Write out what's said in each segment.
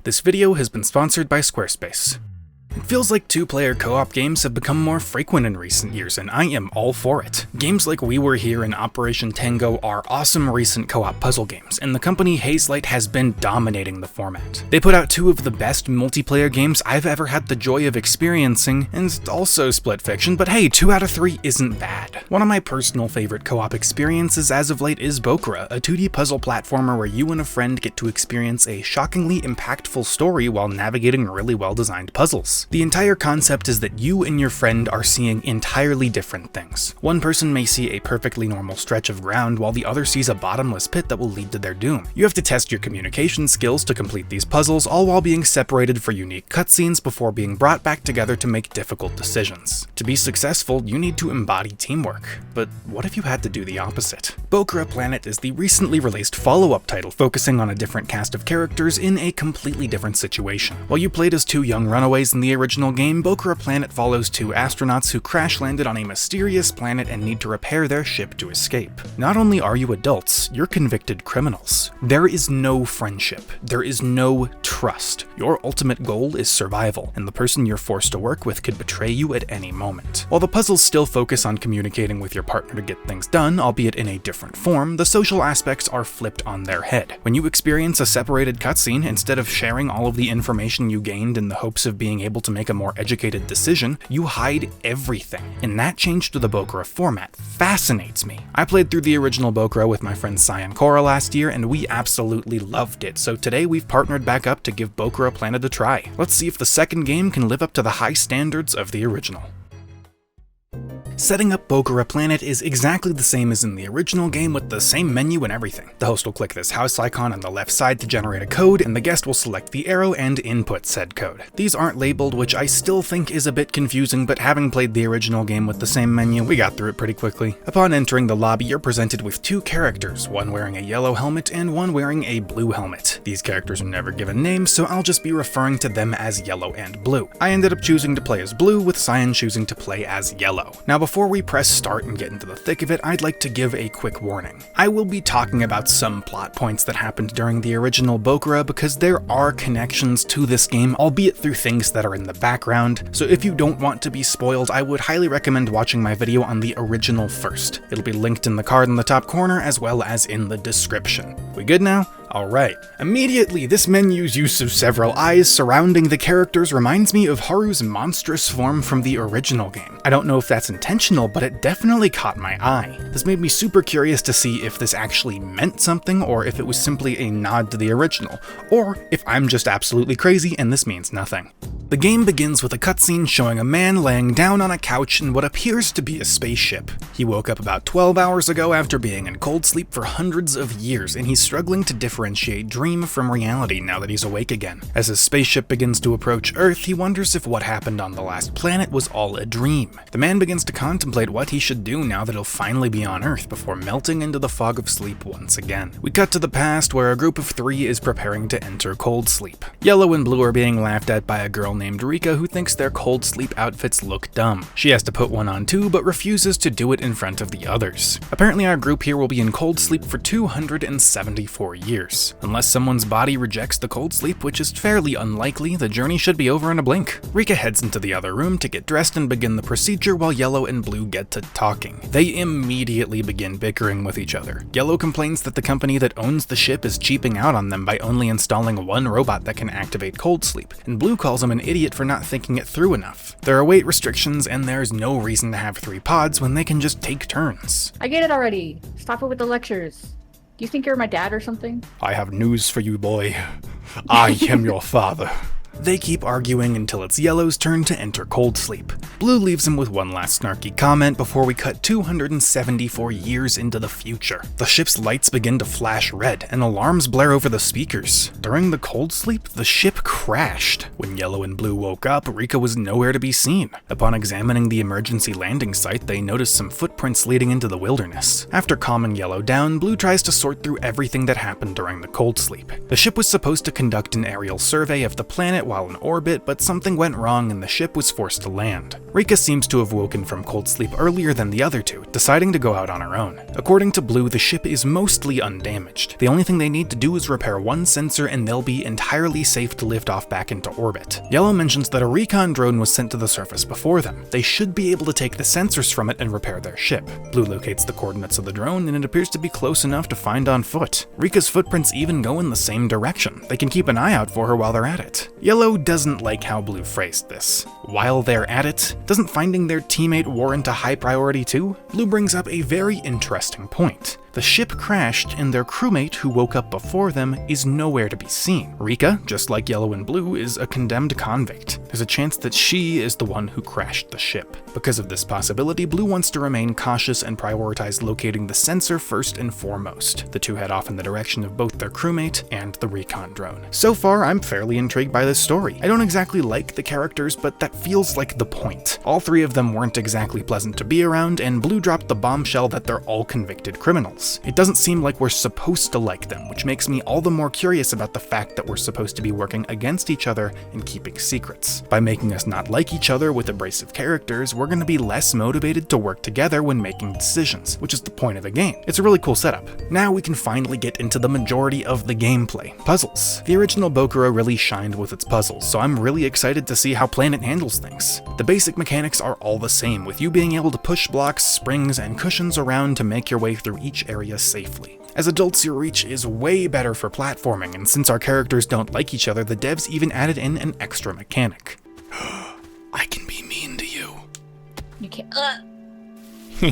This video has been sponsored by Squarespace. It feels like two-player co-op games have become more frequent in recent years, and I am all for it. Games like We Were Here and Operation Tango are awesome recent co-op puzzle games, and the company Hazelight has been dominating the format. They put out two of the best multiplayer games I've ever had the joy of experiencing, and also Split Fiction, but hey, 2 out of 3 isn't bad. One of my personal favorite co-op experiences as of late is Bokura, a 2D puzzle platformer where you and a friend get to experience a shockingly impactful story while navigating really well-designed puzzles. The entire concept is that you and your friend are seeing entirely different things. One person may see a perfectly normal stretch of ground while the other sees a bottomless pit that will lead to their doom. You have to test your communication skills to complete these puzzles, all while being separated for unique cutscenes before being brought back together to make difficult decisions. To be successful, you need to embody teamwork. But what if you had to do the opposite? Bokura Planet is the recently released follow-up title focusing on a different cast of characters in a completely different situation. While you played as 2 young runaways in the original game, Bokura Planet follows 2 astronauts who crash-landed on a mysterious planet and need to repair their ship to escape. Not only are you adults, you're convicted criminals. There is no friendship. There is no trust. Your ultimate goal is survival, and the person you're forced to work with could betray you at any moment. While the puzzles still focus on communicating with your partner to get things done, albeit in a different form, the social aspects are flipped on their head. When you experience a separated cutscene, instead of sharing all of the information you gained in the hopes of being able to make a more educated decision, you hide everything. And that change to the Bokura format fascinates me. I played through the original Bokura with my friend Sai and Cora last year, and we absolutely loved it, so today we've partnered back up to give Bokura Planet a try. Let's see if the second game can live up to the high standards of the original. Setting up Bokura Planet is exactly the same as in the original game with the same menu and everything. The host will click this house icon on the left side to generate a code, and the guest will select the arrow and input said code. These aren't labeled, which I still think is a bit confusing, but having played the original game with the same menu, we got through it pretty quickly. Upon entering the lobby, you're presented with 2 characters, one wearing a yellow helmet and one wearing a blue helmet. These characters are never given names, so I'll just be referring to them as Yellow and Blue. I ended up choosing to play as Blue, with Cyan choosing to play as Yellow. Now before we press start and get into the thick of it, I'd like to give a quick warning. I will be talking about some plot points that happened during the original Bokura because there are connections to this game, albeit through things that are in the background, so if you don't want to be spoiled, I would highly recommend watching my video on the original first. It'll be linked in the card in the top corner as well as in the description. We good now? Alright. Immediately, this menu's use of several eyes surrounding the characters reminds me of Haru's monstrous form from the original game. I don't know if that's intentional, but it definitely caught my eye. This made me super curious to see if this actually meant something, or if it was simply a nod to the original, or if I'm just absolutely crazy and this means nothing. The game begins with a cutscene showing a man laying down on a couch in what appears to be a spaceship. He woke up about 12 hours ago after being in cold sleep for hundreds of years, and he's struggling to differentiate dream from reality now that he's awake again. As his spaceship begins to approach Earth, he wonders if what happened on the last planet was all a dream. The man begins to contemplate what he should do now that he'll finally be on Earth before melting into the fog of sleep once again. We cut to the past where a group of 3 is preparing to enter cold sleep. Yellow and Blue are being laughed at by a girl named Rika who thinks their cold sleep outfits look dumb. She has to put one on too, but refuses to do it in front of the others. Apparently our group here will be in cold sleep for 274 years. Unless someone's body rejects the cold sleep, which is fairly unlikely, the journey should be over in a blink. Rika heads into the other room to get dressed and begin the procedure while Yellow and Blue get to talking. They immediately begin bickering with each other. Yellow complains that the company that owns the ship is cheaping out on them by only installing 1 robot that can activate cold sleep, and Blue calls him an idiot for not thinking it through enough. There are weight restrictions, and there's no reason to have 3 pods when they can just take turns. I get it already. Stop it with the lectures. Do you think you're my dad or something? I have news for you, boy. I am your father. They keep arguing until it's Yellow's turn to enter cold sleep. Blue leaves him with one last snarky comment before we cut 274 years into the future. The ship's lights begin to flash red, and alarms blare over the speakers. During the cold sleep, the ship crashed. When Yellow and Blue woke up, Rika was nowhere to be seen. Upon examining the emergency landing site, they noticed some footprints leading into the wilderness. After calming Yellow down, Blue tries to sort through everything that happened during the cold sleep. The ship was supposed to conduct an aerial survey of the planet while in orbit, but something went wrong and the ship was forced to land. Rika seems to have woken from cold sleep earlier than the other two, deciding to go out on her own. According to Blue, the ship is mostly undamaged. The only thing they need to do is repair one sensor and they'll be entirely safe to lift off back into orbit. Yellow mentions that a recon drone was sent to the surface before them. They should be able to take the sensors from it and repair their ship. Blue locates the coordinates of the drone and it appears to be close enough to find on foot. Rika's footprints even go in the same direction. They can keep an eye out for her while they're at it. Yellow doesn't like how Blue phrased this. While they're at it, doesn't finding their teammate warrant a high priority too? Blue brings up a very interesting point. The ship crashed and their crewmate who woke up before them is nowhere to be seen. Rika, just like Yellow and Blue, is a condemned convict. There's a chance that she is the one who crashed the ship. Because of this possibility, Blue wants to remain cautious and prioritize locating the sensor first and foremost. The two head off in the direction of both their crewmate and the recon drone. So far, I'm fairly intrigued by this story. I don't exactly like the characters, but that feels like the point. All three of them weren't exactly pleasant to be around, and Blue dropped the bombshell that they're all convicted criminals. It doesn't seem like we're supposed to like them, which makes me all the more curious about the fact that we're supposed to be working against each other and keeping secrets. By making us not like each other with abrasive characters, we're going to be less motivated to work together when making decisions, which is the point of the game. It's a really cool setup. Now we can finally get into the majority of the gameplay. Puzzles. The original Bokura really shined with its puzzles, so I'm really excited to see how Planet handles things. The basic mechanics are all the same, with you being able to push blocks, springs, and cushions around to make your way through each area safely. As adults, your reach is way better for platforming, and since our characters don't like each other, the devs even added in an extra mechanic. I can be mean to you. You can't. You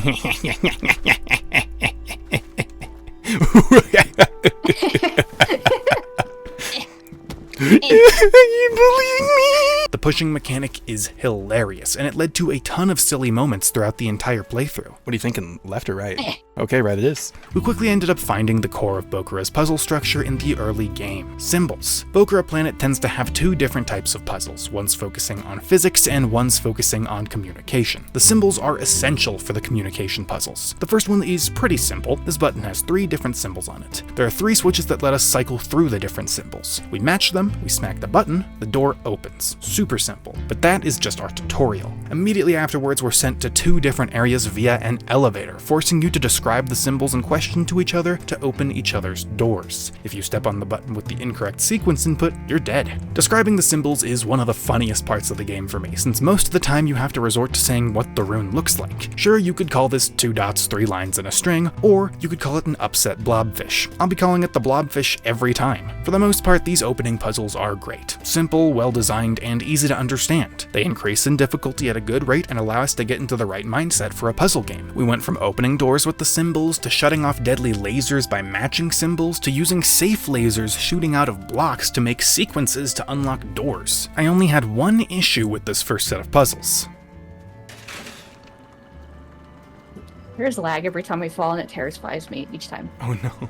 believe me? The pushing mechanic is hilarious, and it led to a ton of silly moments throughout the entire playthrough. What are you thinking, left or right? Okay, right it is. We quickly ended up finding the core of Bokura's puzzle structure in the early game: symbols. Bokura Planet tends to have two different types of puzzles, one's focusing on physics and one's focusing on communication. The symbols are essential for the communication puzzles. The first one is pretty simple. This button has 3 different symbols on it. There are 3 switches that let us cycle through the different symbols. We match them, we smack the button, the door opens. Super simple. But that is just our tutorial. Immediately afterwards, we're sent to 2 different areas via an elevator, forcing you to describe the symbols in question to each other to open each other's doors. If you step on the button with the incorrect sequence input, you're dead. Describing the symbols is one of the funniest parts of the game for me, since most of the time you have to resort to saying what the rune looks like. Sure, you could call this 2 dots, 3 lines in a string, or you could call it an upset blobfish. I'll be calling it the blobfish every time. For the most part, these opening puzzles are great. Simple, well-designed, and easy to understand. They increase in difficulty at a good rate and allow us to get into the right mindset for a puzzle game. We went from opening doors with the symbols, to shutting off deadly lasers by matching symbols, to using safe lasers shooting out of blocks to make sequences to unlock doors. I only had one issue with this first set of puzzles. There's lag every time we fall, and it terrifies me each time. Oh no.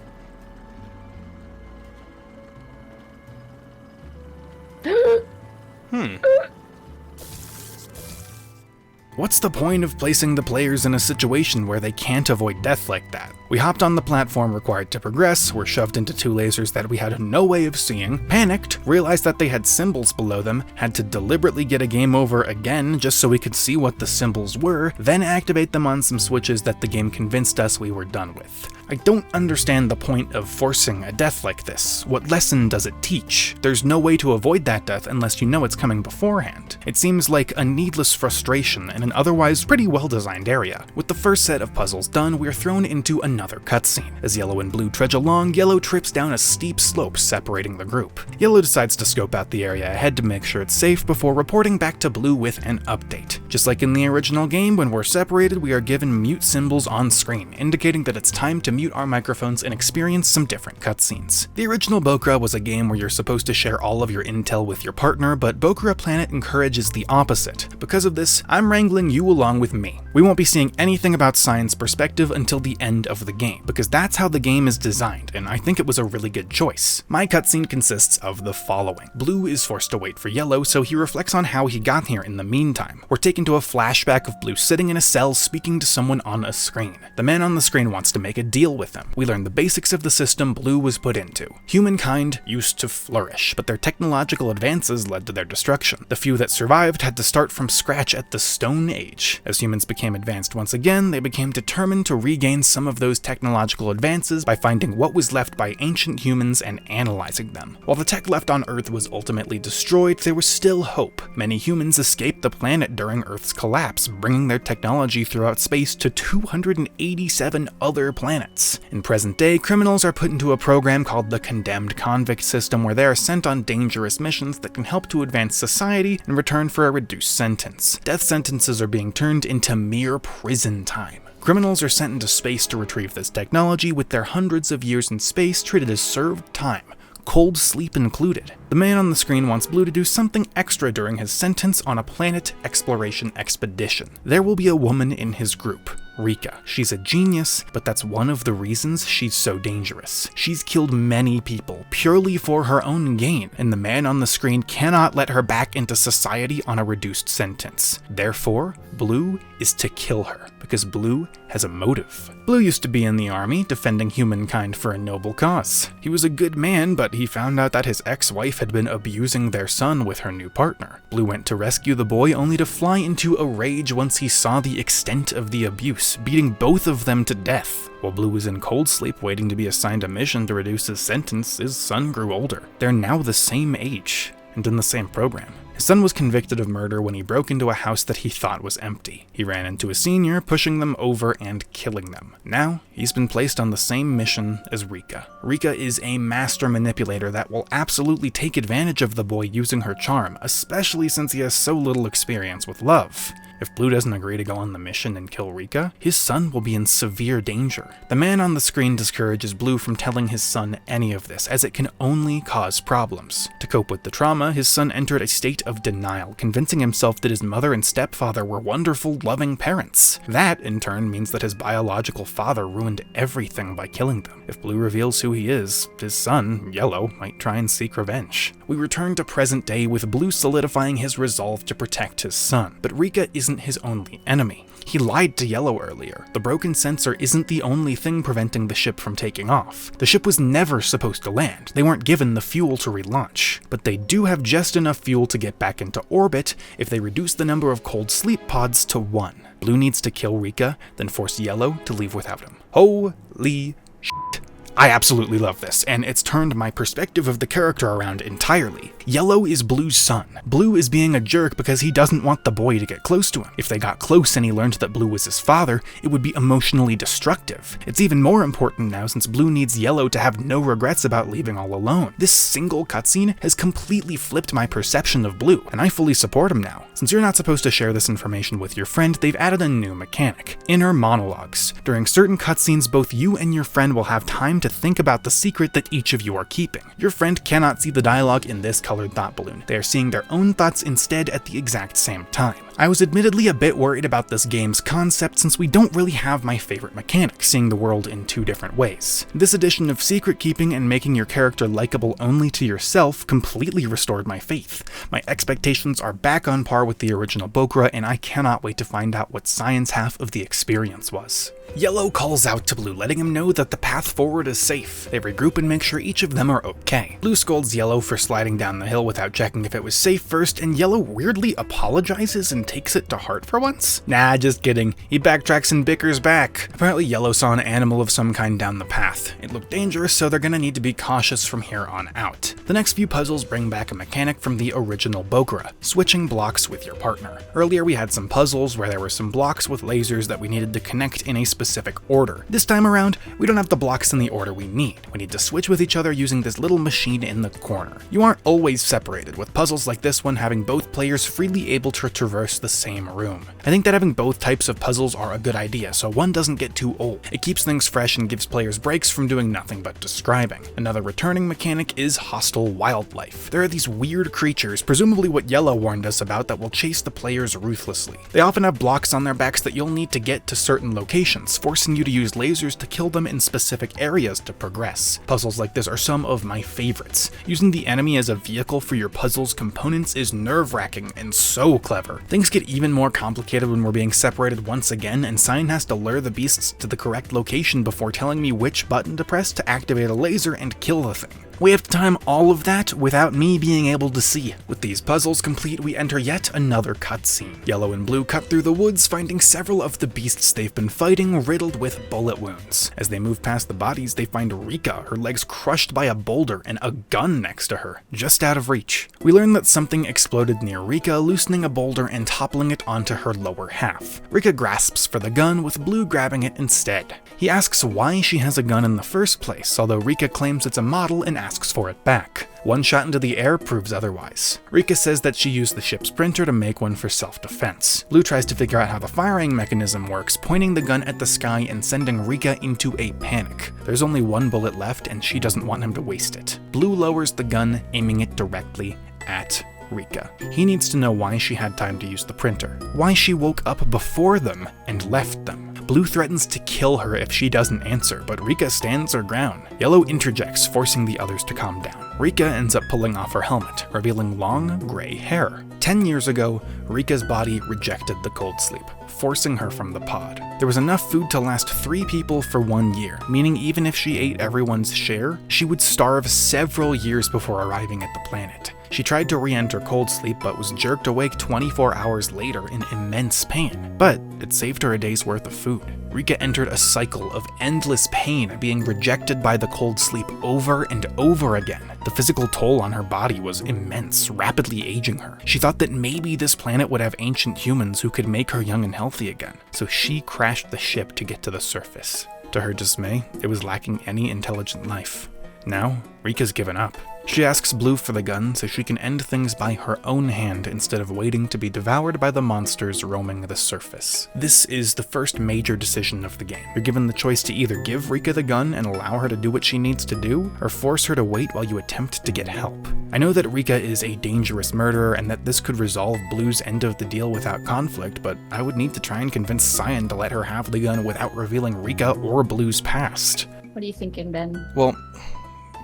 What's the point of placing the players in a situation where they can't avoid death like that? We hopped on the platform required to progress, were shoved into 2 lasers that we had no way of seeing, panicked, realized that they had symbols below them, had to deliberately get a game over again just so we could see what the symbols were, then activate them on some switches that the game convinced us we were done with. I don't understand the point of forcing a death like this. What lesson does it teach? There's no way to avoid that death unless you know it's coming beforehand. It seems like a needless frustration in an otherwise pretty well-designed area. With the first set of puzzles done, we're thrown into another cutscene. As Yellow and Blue trudge along, Yellow trips down a steep slope separating the group. Yellow decides to scope out the area ahead to make sure it's safe before reporting back to Blue with an update. Just like in the original game, when we're separated, we are given mute symbols on screen, indicating that it's time to mute our microphones and experience some different cutscenes. The original Bokura was a game where you're supposed to share all of your intel with your partner, but Bokura Planet encourages the opposite. Because of this, I'm wrangling you along with me. We won't be seeing anything about Cyan's perspective until the end of the game, because that's how the game is designed, and I think it was a really good choice. My cutscene consists of the following. Blue is forced to wait for Yellow, so he reflects on how he got here in the meantime. We're taken to a flashback of Blue sitting in a cell speaking to someone on a screen. The man on the screen wants to make a deal deal with him. We learn the basics of the system Blue was put into. Humankind used to flourish, but their technological advances led to their destruction. The few that survived had to start from scratch at the Stone Age. As humans became advanced once again, they became determined to regain some of those technological advances by finding what was left by ancient humans and analyzing them. While the tech left on Earth was ultimately destroyed, there was still hope. Many humans escaped the planet during Earth's collapse, bringing their technology throughout space to 287 other planets. In present day, criminals are put into a program called the Condemned Convict System, where they are sent on dangerous missions that can help to advance society in return for a reduced sentence. Death sentences are being turned into mere prison time. Criminals are sent into space to retrieve this technology, with their hundreds of years in space treated as served time, cold sleep included. The man on the screen wants Blue to do something extra during his sentence on a planet exploration expedition. There will be a woman in his group, Rika. She's a genius, but that's one of the reasons she's so dangerous. She's killed many people purely for her own gain, and the man on the screen cannot let her back into society on a reduced sentence. Therefore, Blue is to kill her, because Blue has a motive. Blue used to be in the army, defending humankind for a noble cause. He was a good man, but he found out that his ex-wife had been abusing their son with her new partner. Blue went to rescue the boy, only to fly into a rage once he saw the extent of the abuse, beating both of them to death. While Blue was in cold sleep waiting to be assigned a mission to reduce his sentence, his son grew older. They're now the same age, and in the same program. His son was convicted of murder when he broke into a house that he thought was empty. He ran into a senior, pushing them over and killing them. Now, he's been placed on the same mission as Rika. Rika is a master manipulator that will absolutely take advantage of the boy using her charm, especially since he has so little experience with love. If Blue doesn't agree to go on the mission and kill Rika, his son will be in severe danger. The man on the screen discourages Blue from telling his son any of this, as it can only cause problems. To cope with the trauma, his son entered a state of denial, convincing himself that his mother and stepfather were wonderful, loving parents. That, in turn, means that his biological father ruined everything by killing them. If Blue reveals who he is, his son, Yellow, might try and seek revenge. We return to present day with Blue solidifying his resolve to protect his son, but Rika isn't his only enemy. He lied to Yellow earlier. The broken sensor isn't the only thing preventing the ship from taking off. The ship was never supposed to land. They weren't given the fuel to relaunch. But they do have just enough fuel to get back into orbit if they reduce the number of cold sleep pods to 1. Blue needs to kill Rika, then force Yellow to leave without him. Holy shit. I absolutely love this, and it's turned my perspective of the character around entirely. Yellow is Blue's son. Blue is being a jerk because he doesn't want the boy to get close to him. If they got close and he learned that Blue was his father, it would be emotionally destructive. It's even more important now since Blue needs Yellow to have no regrets about leaving all alone. This single cutscene has completely flipped my perception of Blue, and I fully support him now. Since you're not supposed to share this information with your friend, they've added a new mechanic: inner monologues. During certain cutscenes, both you and your friend will have time to think about the secret that each of you are keeping. Your friend cannot see the dialogue in this colored thought balloon. They are seeing their own thoughts instead at the exact same time. I was admittedly a bit worried about this game's concept since we don't really have my favorite mechanic, seeing the world in 2 different ways. This addition of secret keeping and making your character likable only to yourself completely restored my faith. My expectations are back on par with the original Bokura, and I cannot wait to find out what Cyan's half of the experience was. Yellow calls out to Blue, letting him know that the path forward is safe. They regroup and make sure each of them are okay. Blue scolds Yellow for sliding down the hill without checking if it was safe first, and Yellow weirdly apologizes and takes it to heart for once? Nah, just kidding. He backtracks and bickers back. Apparently Yellow saw an animal of some kind down the path. It looked dangerous, so they're gonna need to be cautious from here on out. The next few puzzles bring back a mechanic from the original Bokura: switching blocks with your partner. Earlier we had some puzzles where there were some blocks with lasers that we needed to connect in a specific order. This time around, we don't have the blocks in the order we need. We need to switch with each other using this little machine in the corner. You aren't always separated, with puzzles like this one having both players freely able to traverse the same room. I think that having both types of puzzles are a good idea, so one doesn't get too old. It keeps things fresh and gives players breaks from doing nothing but describing. Another returning mechanic is hostile wildlife. There are these weird creatures, presumably what Yellow warned us about, that will chase the players ruthlessly. They often have blocks on their backs that you'll need to get to certain locations, forcing you to use lasers to kill them in specific areas to progress. Puzzles like this are some of my favorites. Using the enemy as a vehicle for your puzzle's components is nerve-wracking and so clever. Things Things get even more complicated when we're being separated once again, and Cyan has to lure the beasts to the correct location before telling me which button to press to activate a laser and kill the thing. We have to time all of that without me being able to see. With these puzzles complete, we enter yet another cutscene. Yellow and Blue cut through the woods, finding several of the beasts they've been fighting riddled with bullet wounds. As they move past the bodies, they find Rika, her legs crushed by a boulder and a gun next to her, just out of reach. We learn that something exploded near Rika, loosening a boulder and toppling it onto her lower half. Rika grasps for the gun, with Blue grabbing it instead. He asks why she has a gun in the first place, although Rika claims it's a model and asks for it back. One shot into the air proves otherwise. Rika says that she used the ship's printer to make one for self-defense. Blue tries to figure out how the firing mechanism works, pointing the gun at the sky and sending Rika into a panic. There's only one bullet left and she doesn't want him to waste it. Blue lowers the gun, aiming it directly at Rika. He needs to know why she had time to use the printer, why she woke up before them and left them. Blue threatens to kill her if she doesn't answer, but Rika stands her ground. Yellow interjects, forcing the others to calm down. Rika ends up pulling off her helmet, revealing long, gray hair. 10 years ago, Rika's body rejected the cold sleep, forcing her from the pod. There was enough food to last 3 people for 1 year, meaning even if she ate everyone's share, she would starve several years before arriving at the planet. She tried to re-enter cold sleep, but was jerked awake 24 hours later in immense pain. But it saved her a day's worth of food. Rika entered a cycle of endless pain, being rejected by the cold sleep over and over again. The physical toll on her body was immense, rapidly aging her. She thought that maybe this planet would have ancient humans who could make her young and healthy again, so she crashed the ship to get to the surface. To her dismay, it was lacking any intelligent life. Now, Rika's given up. She asks Blue for the gun so she can end things by her own hand instead of waiting to be devoured by the monsters roaming the surface. This is the first major decision of the game. You're given the choice to either give Rika the gun and allow her to do what she needs to do, or force her to wait while you attempt to get help. I know that Rika is a dangerous murderer and that this could resolve Blue's end of the deal without conflict, but I would need to try and convince Cyan to let her have the gun without revealing Rika or Blue's past. What are you thinking, Ben? Well,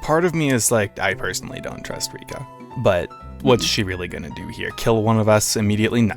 part of me is like, I personally don't trust Rika, but what's she really gonna do here? Kill one of us immediately? No.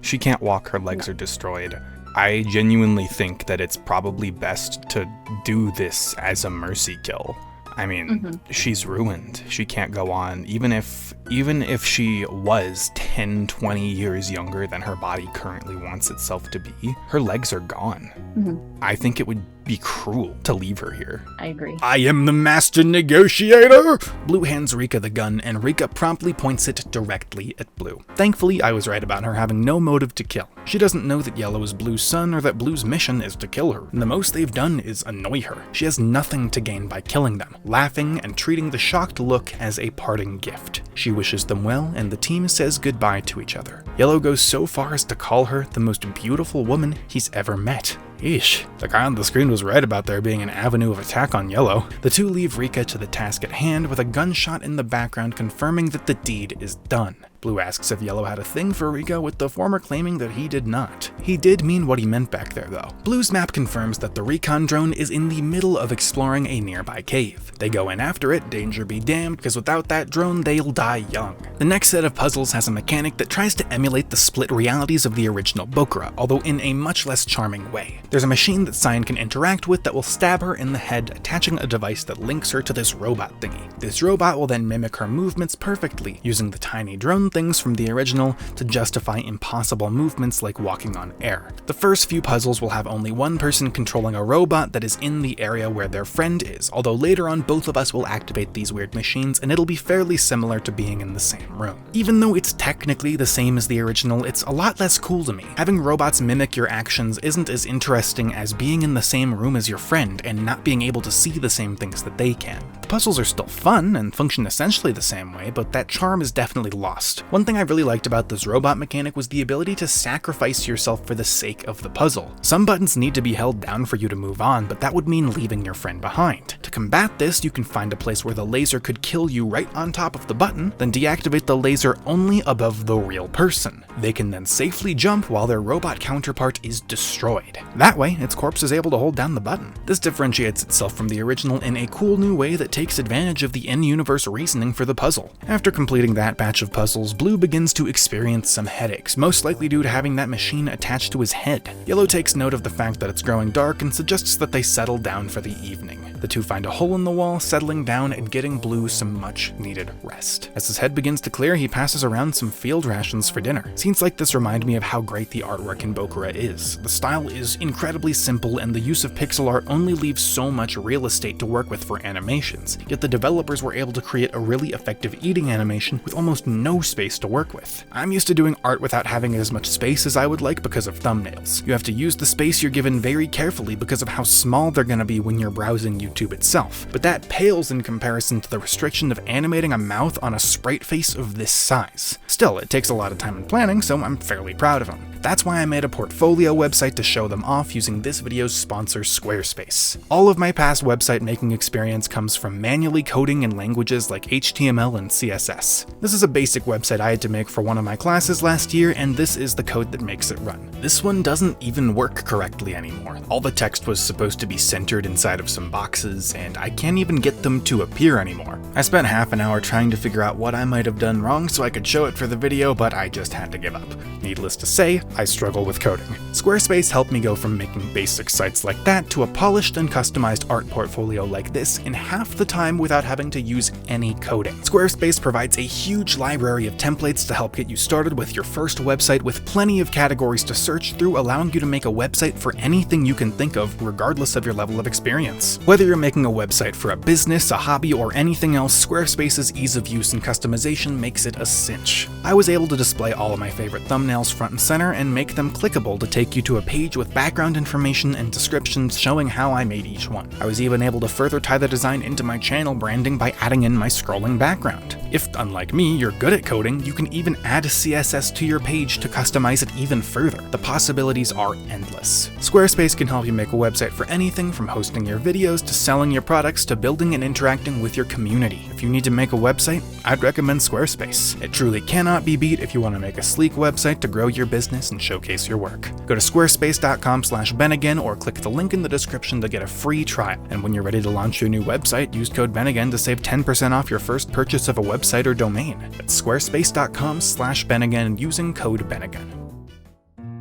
She can't walk, her legs are destroyed. I genuinely think that it's probably best to do this as a mercy kill. I mean, she's ruined. She can't go on. Even if she was 10, 20 years younger than her body currently wants itself to be, her legs are gone. I think it would be cruel to leave her here. I agree. I am the master negotiator! Blue hands Rika the gun, and Rika promptly points it directly at Blue. Thankfully, I was right about her having no motive to kill. She doesn't know that Yellow is Blue's son or that Blue's mission is to kill her, and the most they've done is annoy her. She has nothing to gain by killing them, laughing and treating the shocked look as a parting gift. She wishes them well, and the team says goodbye to each other. Yellow goes so far as to call her the most beautiful woman he's ever met. Eesh, the guy on the screen was right about there being an avenue of attack on Yellow. The two leave Rika to the task at hand, with a gunshot in the background confirming that the deed is done. Blue asks if Yellow had a thing for Rika, with the former claiming that he did not. He did mean what he meant back there, though. Blue's map confirms that the recon drone is in the middle of exploring a nearby cave. They go in after it, danger be damned, because without that drone, they'll die young. The next set of puzzles has a mechanic that tries to emulate the split realities of the original Bokura, although in a much less charming way. There's a machine that Cyan can interact with that will stab her in the head, attaching a device that links her to this robot thingy. This robot will then mimic her movements perfectly, using the tiny drone things from the original to justify impossible movements like walking on air. The first few puzzles will have only one person controlling a robot that is in the area where their friend is, although later on both of us will activate these weird machines and it'll be fairly similar to being in the same room. Even though it's technically the same as the original, it's a lot less cool to me. Having robots mimic your actions isn't as interesting as being in the same room as your friend and not being able to see the same things that they can. The puzzles are still fun and function essentially the same way, but that charm is definitely lost. One thing I really liked about this robot mechanic was the ability to sacrifice yourself for the sake of the puzzle. Some buttons need to be held down for you to move on, but that would mean leaving your friend behind. To combat this, you can find a place where the laser could kill you right on top of the button, then deactivate the laser only above the real person. They can then safely jump while their robot counterpart is destroyed. That way, its corpse is able to hold down the button. This differentiates itself from the original in a cool new way that takes advantage of the in-universe reasoning for the puzzle. After completing that batch of puzzles, thumbnails, Blue begins to experience some headaches, most likely due to having that machine attached to his head. Yellow takes note of the fact that it's growing dark and suggests that they settle down for the evening. The two find a hole in the wall, settling down and getting Blue some much-needed rest. As his head begins to clear, he passes around some field rations for dinner. Scenes like this remind me of how great the artwork in Bokura is. The style is incredibly simple, and the use of pixel art only leaves so much real estate to work with for animations, yet the developers were able to create a really effective eating animation with almost no space to work with. I'm used to doing art without having as much space as I would like because of thumbnails. You have to use the space you're given very carefully because of how small they're going to be when you're browsing YouTube itself, but that pales in comparison to the restriction of animating a mouth on a sprite face of this size. Still, it takes a lot of time and planning, so I'm fairly proud of them. That's why I made a portfolio website to show them off using this video's sponsor, Squarespace. All of my past website making experience comes from manually coding in languages like HTML and CSS. This is a basic website I had to make for one of my classes last year, and this is the code that makes it run. This one doesn't even work correctly anymore. All the text was supposed to be centered inside of some boxes, and I can't even get them to appear anymore. I spent half an hour trying to figure out what I might have done wrong so I could show it for the video, but I just had to give up. Needless to say, I struggle with coding. Squarespace helped me go from making basic sites like that to a polished and customized art portfolio like this in half the time without having to use any coding. Squarespace provides a huge library of templates to help get you started with your first website, with plenty of categories to search through, allowing you to make a website for anything you can think of, regardless of your level of experience. Whether you're making a website for a business, a hobby, or anything else, Squarespace's ease of use and customization makes it a cinch. I was able to display all of my favorite thumbnails front and center and make them clickable to take you to a page with background information and descriptions showing how I made each one. I was even able to further tie the design into my channel branding by adding in my scrolling background. If, unlike me, you're good at coding, you can even add CSS to your page to customize it even further. The possibilities are endless. Squarespace can help you make a website for anything from hosting your videos to selling your products to building and interacting with your community. If you need to make a website, I'd recommend Squarespace. It truly cannot be beat if you want to make a sleek website to grow your business and showcase your work. Go to squarespace.com/benagain or click the link in the description to get a free trial. And when you're ready to launch your new website, use code benagain to save 10% off your first purchase of a website or domain. That's squarespace.com/benagain using code benagain.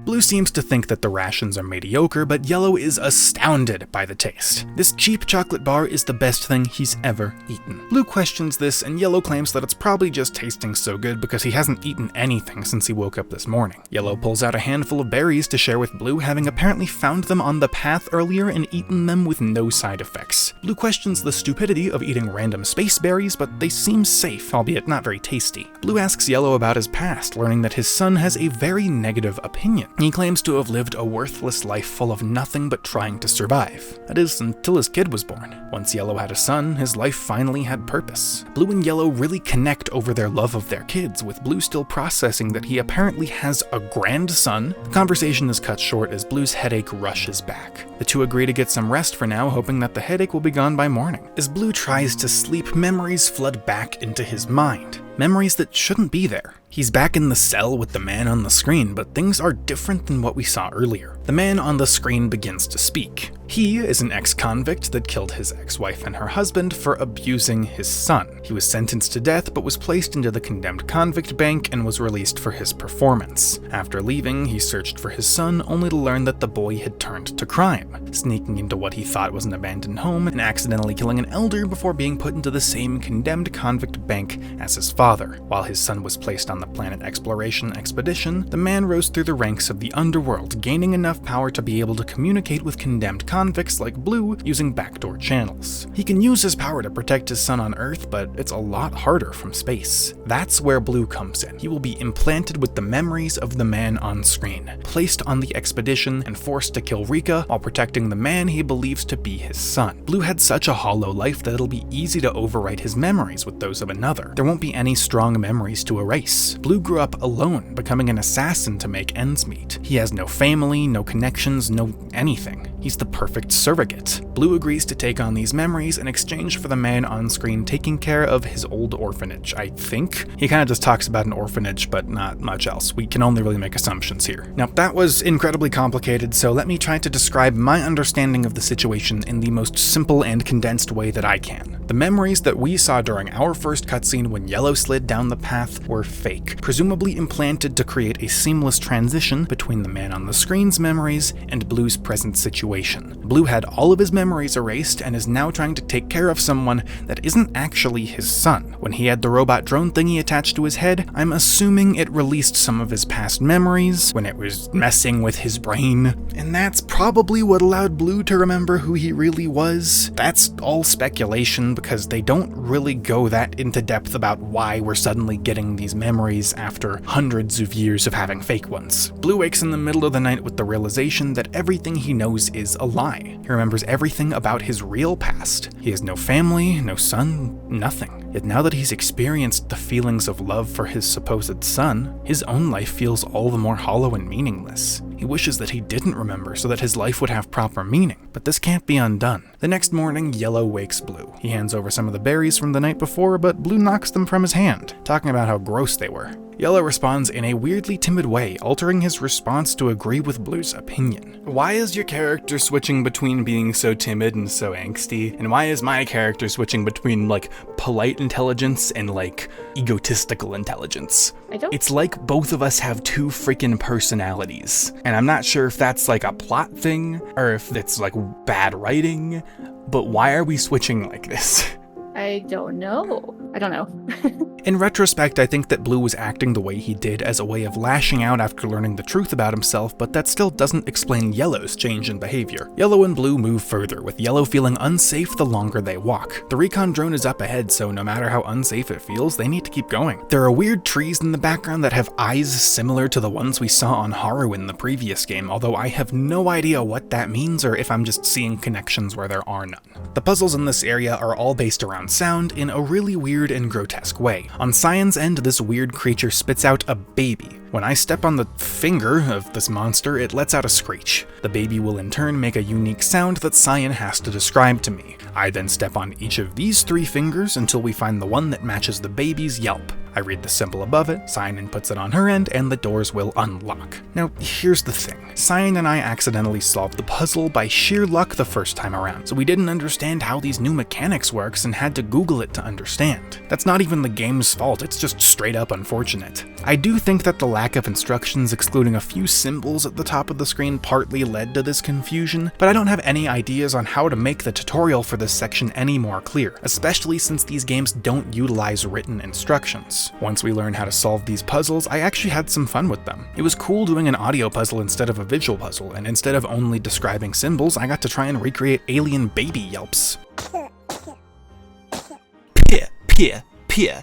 Blue seems to think that the rations are mediocre, but Yellow is astounded by the taste. This cheap chocolate bar is the best thing he's ever eaten. Blue questions this, and Yellow claims that it's probably just tasting so good because he hasn't eaten anything since he woke up this morning. Yellow pulls out a handful of berries to share with Blue, having apparently found them on the path earlier and eaten them with no side effects. Blue questions the stupidity of eating random space berries, but they seem safe, albeit not very tasty. Blue asks Yellow about his past, learning that his son has a very negative opinion. He claims to have lived a worthless life full of nothing but trying to survive. That is, until his kid was born. Once Yellow had a son, his life finally had purpose. Blue and Yellow really connect over their love of their kids, with Blue still processing that he apparently has a grandson. The conversation is cut short as Blue's headache rushes back. The two agree to get some rest for now, hoping that the headache will be gone by morning. As Blue tries to sleep, memories flood back into his mind. Memories that shouldn't be there. He's back in the cell with the man on the screen, but things are different than what we saw earlier. The man on the screen begins to speak. He is an ex-convict that killed his ex-wife and her husband for abusing his son. He was sentenced to death but was placed into the condemned convict bank and was released for his performance. After leaving, he searched for his son only to learn that the boy had turned to crime, sneaking into what he thought was an abandoned home and accidentally killing an elder before being put into the same condemned convict bank as his father. While his son was placed on the planet exploration expedition, the man rose through the ranks of the underworld, gaining enough power to be able to communicate with condemned convicts like Blue using backdoor channels. He can use his power to protect his son on Earth, but it's a lot harder from space. That's where Blue comes in. He will be implanted with the memories of the man on screen, placed on the expedition and forced to kill Rika while protecting the man he believes to be his son. Blue had such a hollow life that it'll be easy to overwrite his memories with those of another. There won't be any strong memories to erase. Blue grew up alone, becoming an assassin to make ends meet. He has no family, no connections, no anything. He's the perfect surrogate. Blue agrees to take on these memories in exchange for the man on screen taking care of his old orphanage, I think. He kind of just talks about an orphanage, but not much else. We can only really make assumptions here. Now, that was incredibly complicated, so let me try to describe my understanding of the situation in the most simple and condensed way that I can. The memories that we saw during our first cutscene when Yellow slid down the path were fake, presumably implanted to create a seamless transition between the man on the screen's memories and Blue's present situation. Blue had all of his memories erased and is now trying to take care of someone that isn't actually his son. When he had the robot drone thingy attached to his head, I'm assuming it released some of his past memories when it was messing with his brain, and that's probably what allowed Blue to remember who he really was. That's all speculation because they don't really go that into depth about why we're suddenly getting these memories after hundreds of years of having fake ones. Blue wakes in the middle of the night with the realization that everything he knows is a lie. He remembers everything about his real past. He has no family, no son, nothing. Yet now that he's experienced the feelings of love for his supposed son, his own life feels all the more hollow and meaningless. He wishes that he didn't remember so that his life would have proper meaning, but this can't be undone. The next morning, Yellow wakes Blue. He hands over some of the berries from the night before, but Blue knocks them from his hand, talking about how gross they were. Yellow responds in a weirdly timid way, altering his response to agree with Blue's opinion. Why is your character switching between being so timid and so angsty? And why is my character switching between, like, polite intelligence and, like, egotistical intelligence? It's like both of us have two freaking personalities. And I'm not sure if that's, like, a plot thing, or if it's, like, bad writing, but why are we switching like this? I don't know. In retrospect, I think that Blue was acting the way he did as a way of lashing out after learning the truth about himself, but that still doesn't explain Yellow's change in behavior. Yellow and Blue move further, with Yellow feeling unsafe the longer they walk. The recon drone is up ahead, so no matter how unsafe it feels, they need to keep going. There are weird trees in the background that have eyes similar to the ones we saw on Haru in the previous game, although I have no idea what that means or if I'm just seeing connections where there are none. The puzzles in this area are all based around sound in a really weird and grotesque way. On Cyan's end, this weird creature spits out a baby. When I step on the finger of this monster, it lets out a screech. The baby will in turn make a unique sound that Cyan has to describe to me. I then step on each of these 3 fingers until we find the one that matches the baby's yelp. I read the symbol above it, Cyan inputs it on her end, and the doors will unlock. Now, here's the thing. Cyan and I accidentally solved the puzzle by sheer luck the first time around, so we didn't understand how these new mechanics works and had to Google it to understand. That's not even the game's fault, it's just straight up unfortunate. I do think that the lack of instructions, excluding a few symbols at the top of the screen, partly led to this confusion, but I don't have any ideas on how to make the tutorial for this section any more clear, especially since these games don't utilize written instructions. Once we learned how to solve these puzzles, I actually had some fun with them. It was cool doing an audio puzzle instead of a visual puzzle, and instead of only describing symbols, I got to try and recreate alien baby yelps. Pia, pia, pia.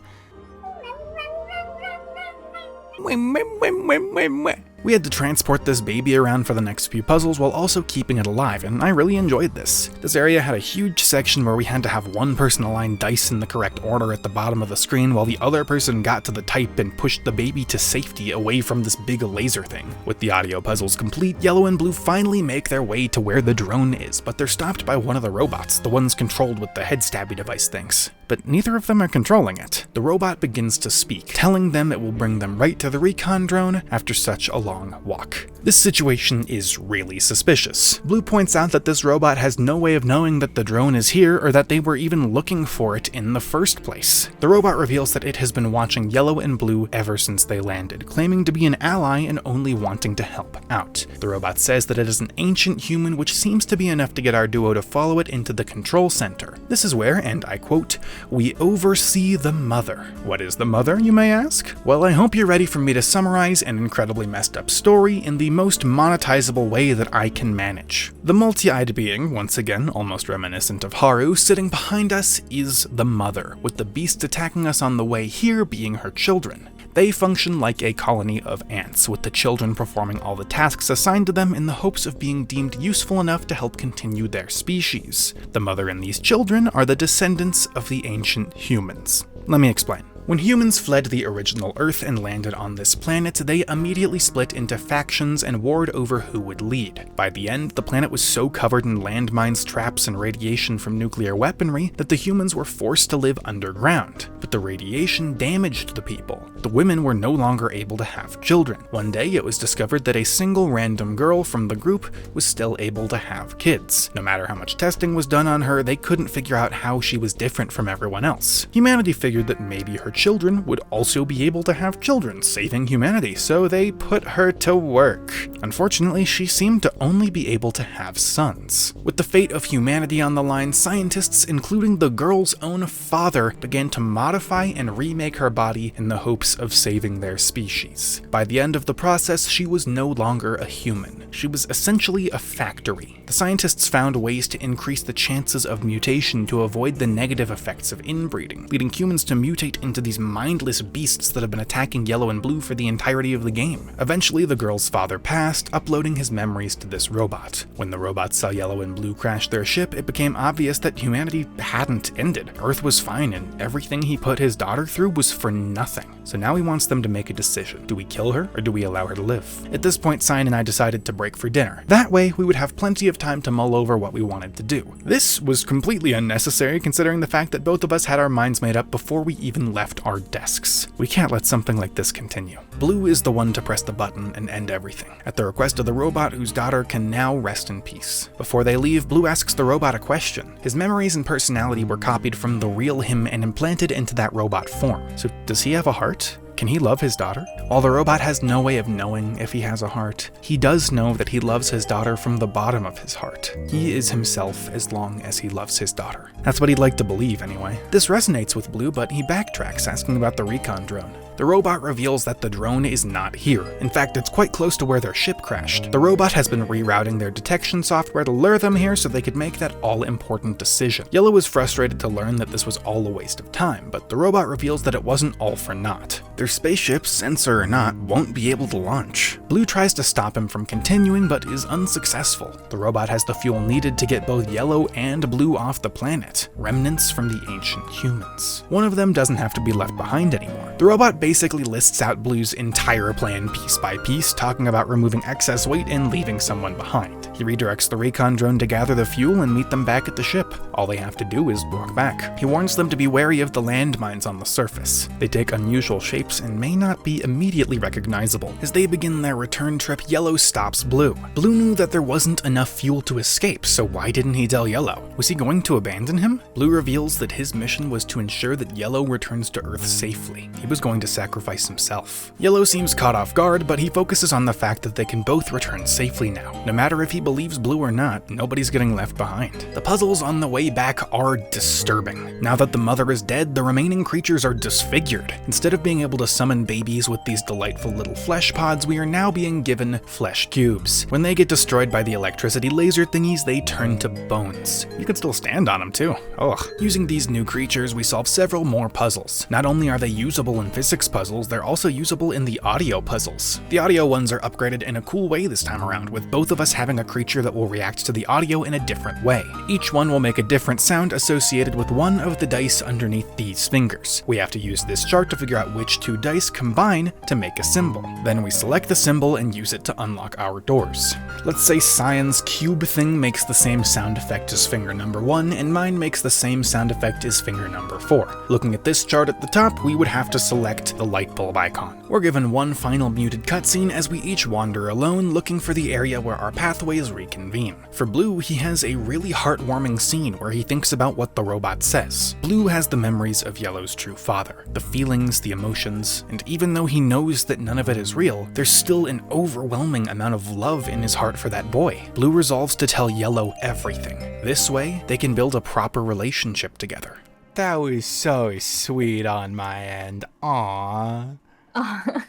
We had to transport this baby around for the next few puzzles while also keeping it alive, and I really enjoyed this. This area had a huge section where we had to have one person align dice in the correct order at the bottom of the screen while the other person got to the type and pushed the baby to safety away from this big laser thing. With the audio puzzles complete, Yellow and Blue finally make their way to where the drone is, but they're stopped by one of the robots, the ones controlled with the head stabby device things. But neither of them are controlling it. The robot begins to speak, telling them it will bring them right to the recon drone after such a long walk. This situation is really suspicious. Blue points out that this robot has no way of knowing that the drone is here or that they were even looking for it in the first place. The robot reveals that it has been watching Yellow and Blue ever since they landed, claiming to be an ally and only wanting to help out. The robot says that it is an ancient human, which seems to be enough to get our duo to follow it into the control center. This is where, and I quote, "we oversee the Mother." What is the Mother, you may ask? Well, I hope you're ready for me to summarize an incredibly messed up story in the most monetizable way that I can manage. The multi-eyed being, once again almost reminiscent of Haru, sitting behind us is the Mother, with the beasts attacking us on the way here being her children. They function like a colony of ants, with the children performing all the tasks assigned to them in the hopes of being deemed useful enough to help continue their species. The Mother and these children are the descendants of the ancient humans. Let me explain. When humans fled the original Earth and landed on this planet, they immediately split into factions and warred over who would lead. By the end, the planet was so covered in landmines, traps, and radiation from nuclear weaponry that the humans were forced to live underground. But the radiation damaged the people. The women were no longer able to have children. One day, it was discovered that a single random girl from the group was still able to have kids. No matter how much testing was done on her, they couldn't figure out how she was different from everyone else. Humanity figured that maybe her children would also be able to have children, saving humanity, so they put her to work. Unfortunately, she seemed to only be able to have sons. With the fate of humanity on the line, scientists, including the girl's own father, began to modify and remake her body in the hopes of saving their species. By the end of the process, she was no longer a human. She was essentially a factory. The scientists found ways to increase the chances of mutation to avoid the negative effects of inbreeding, leading humans to mutate into these mindless beasts that have been attacking Yellow and Blue for the entirety of the game. Eventually, the girl's father passed, uploading his memories to this robot. When the robots saw Yellow and Blue crash their ship, it became obvious that humanity hadn't ended. Earth was fine, and everything he put his daughter through was for nothing. So now he wants them to make a decision. Do we kill her, or do we allow her to live? At this point, Cyan and I decided to break for dinner. That way, we would have plenty of time to mull over what we wanted to do. This was completely unnecessary, considering the fact that both of us had our minds made up before we even left our desks. We can't let something like this continue. Blue is the one to press the button and end everything, at the request of the robot whose daughter can now rest in peace. Before they leave, Blue asks the robot a question. His memories and personality were copied from the real him and implanted into that robot form. So does he have a heart? Can he love his daughter? While the robot has no way of knowing if he has a heart, he does know that he loves his daughter from the bottom of his heart. He is himself as long as he loves his daughter. That's what he'd like to believe anyway. This resonates with Blue, but he backtracks, asking about the recon drone. The robot reveals that the drone is not here. In fact, it's quite close to where their ship crashed. The robot has been rerouting their detection software to lure them here so they could make that all-important decision. Yellow is frustrated to learn that this was all a waste of time, but the robot reveals that it wasn't all for naught. Their spaceship, sensor or not, won't be able to launch. Blue tries to stop him from continuing, but is unsuccessful. The robot has the fuel needed to get both Yellow and Blue off the planet, remnants from the ancient humans. One of them doesn't have to be left behind anymore. The robot basically lists out Blue's entire plan piece by piece, talking about removing excess weight and leaving someone behind. He redirects the recon drone to gather the fuel and meet them back at the ship. All they have to do is walk back. He warns them to be wary of the landmines on the surface. They take unusual shapes and may not be immediately recognizable. As they begin their return trip, Yellow stops Blue. Blue knew that there wasn't enough fuel to escape, so why didn't he tell Yellow? Was he going to abandon him? Blue reveals that his mission was to ensure that Yellow returns to Earth safely. He was going to sacrifice himself. Yellow seems caught off guard, but he focuses on the fact that they can both return safely now. No matter if he believes Blue or not, nobody's getting left behind. The puzzles on the way back are disturbing. Now that the mother is dead, the remaining creatures are disfigured. Instead of being able to summon babies with these delightful little flesh pods, we are now being given flesh cubes. When they get destroyed by the electricity laser thingies, they turn to bones. You can still stand on them too. Ugh. Using these new creatures, we solve several more puzzles. Not only are they usable in physics puzzles, they're also usable in the audio puzzles. The audio ones are upgraded in a cool way this time around, with both of us having a creature that will react to the audio in a different way. Each one will make a different sound associated with one of the dice underneath these fingers. We have to use this chart to figure out which two dice combine to make a symbol. Then we select the symbol and use it to unlock our doors. Let's say Cyan's cube thing makes the same sound effect as finger number 1, and mine makes the same sound effect as finger number 4. Looking at this chart at the top, we would have to select the light bulb icon. We're given one final muted cutscene as we each wander alone, looking for the area where our pathways reconvene. For Blue, he has a really heartwarming scene where he thinks about what the robot says. Blue has the memories of Yellow's true father, the feelings, the emotions, and even though he knows that none of it is real, there's still an overwhelming amount of love in his heart for that boy. Blue resolves to tell Yellow everything. This way, they can build a proper relationship together. That was so sweet on my end. Aww. I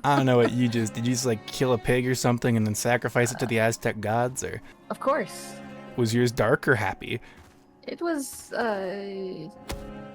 don't know what you did you just like kill a pig or something and then sacrifice it to the Aztec gods, or? Of course. Was yours dark or happy? It was,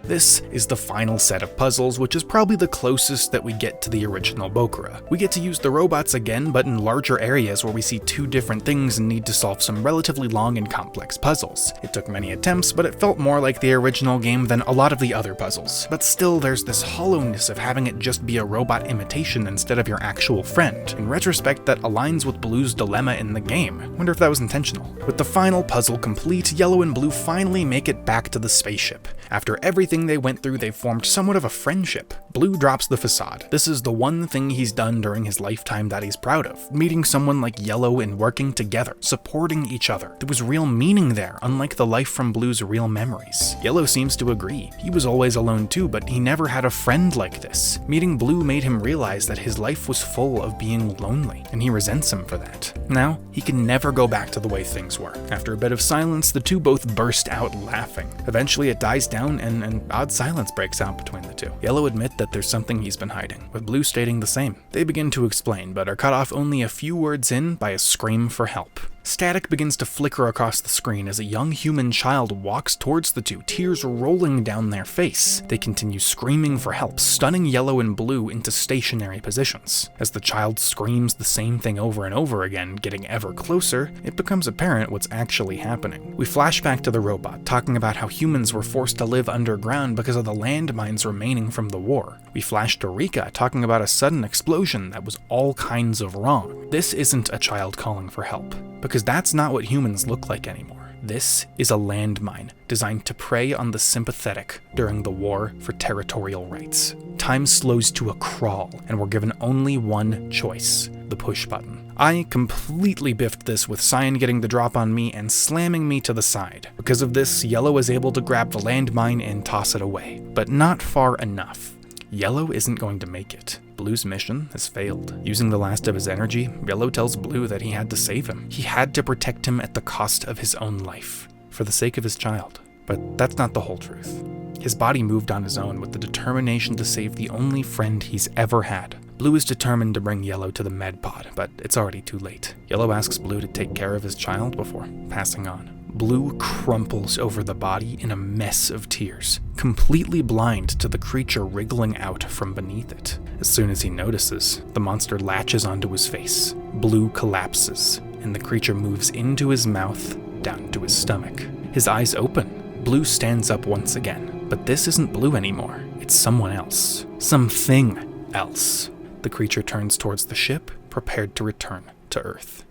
This is the final set of puzzles, which is probably the closest that we get to the original Bokura. We get to use the robots again, but in larger areas where we see two different things and need to solve some relatively long and complex puzzles. It took many attempts, but it felt more like the original game than a lot of the other puzzles. But still, there's this hollowness of having it just be a robot imitation instead of your actual friend. In retrospect, that aligns with Blue's dilemma in the game. I wonder if that was intentional. With the final puzzle complete, Yellow and Blue finally make it back to the spaceship. After everything they went through, they formed somewhat of a friendship. Blue drops the facade. This is the one thing he's done during his lifetime that he's proud of. Meeting someone like Yellow and working together, supporting each other. There was real meaning there, unlike the life from Blue's real memories. Yellow seems to agree. He was always alone too, but he never had a friend like this. Meeting Blue made him realize that his life was full of being lonely, and he resents him for that. Now, he can never go back to the way things were. After a bit of silence, the two both burst out laughing. Eventually it dies down and an odd silence breaks out between the two. Yellow admit that there's something he's been hiding, with Blue stating the same. They begin to explain, but are cut off only a few words in by a scream for help. Static begins to flicker across the screen as a young human child walks towards the two, tears rolling down their face. They continue screaming for help, stunning Yellow and Blue into stationary positions. As the child screams the same thing over and over again, getting ever closer, it becomes apparent what's actually happening. We flash back to the robot, talking about how humans were forced to live underground because of the landmines remaining from the war. We flash to Rika, talking about a sudden explosion that was all kinds of wrong. This isn't a child calling for help, because that's not what humans look like anymore. This is a landmine designed to prey on the sympathetic during the war for territorial rights. Time slows to a crawl, and we're given only one choice: the push button. I completely biffed this with Cyan getting the drop on me and slamming me to the side. Because of this, Yellow is able to grab the landmine and toss it away, but not far enough. Yellow isn't going to make it. Blue's mission has failed. Using the last of his energy, Yellow tells Blue that he had to save him. He had to protect him at the cost of his own life, for the sake of his child. But that's not the whole truth. His body moved on his own with the determination to save the only friend he's ever had. Blue is determined to bring Yellow to the med pod, but it's already too late. Yellow asks Blue to take care of his child before passing on. Blue crumples over the body in a mess of tears, completely blind to the creature wriggling out from beneath it. As soon as he notices, the monster latches onto his face. Blue collapses, and the creature moves into his mouth, down to his stomach. His eyes open. Blue stands up once again, but this isn't Blue anymore. It's someone else. Something else. The creature turns towards the ship, prepared to return to Earth.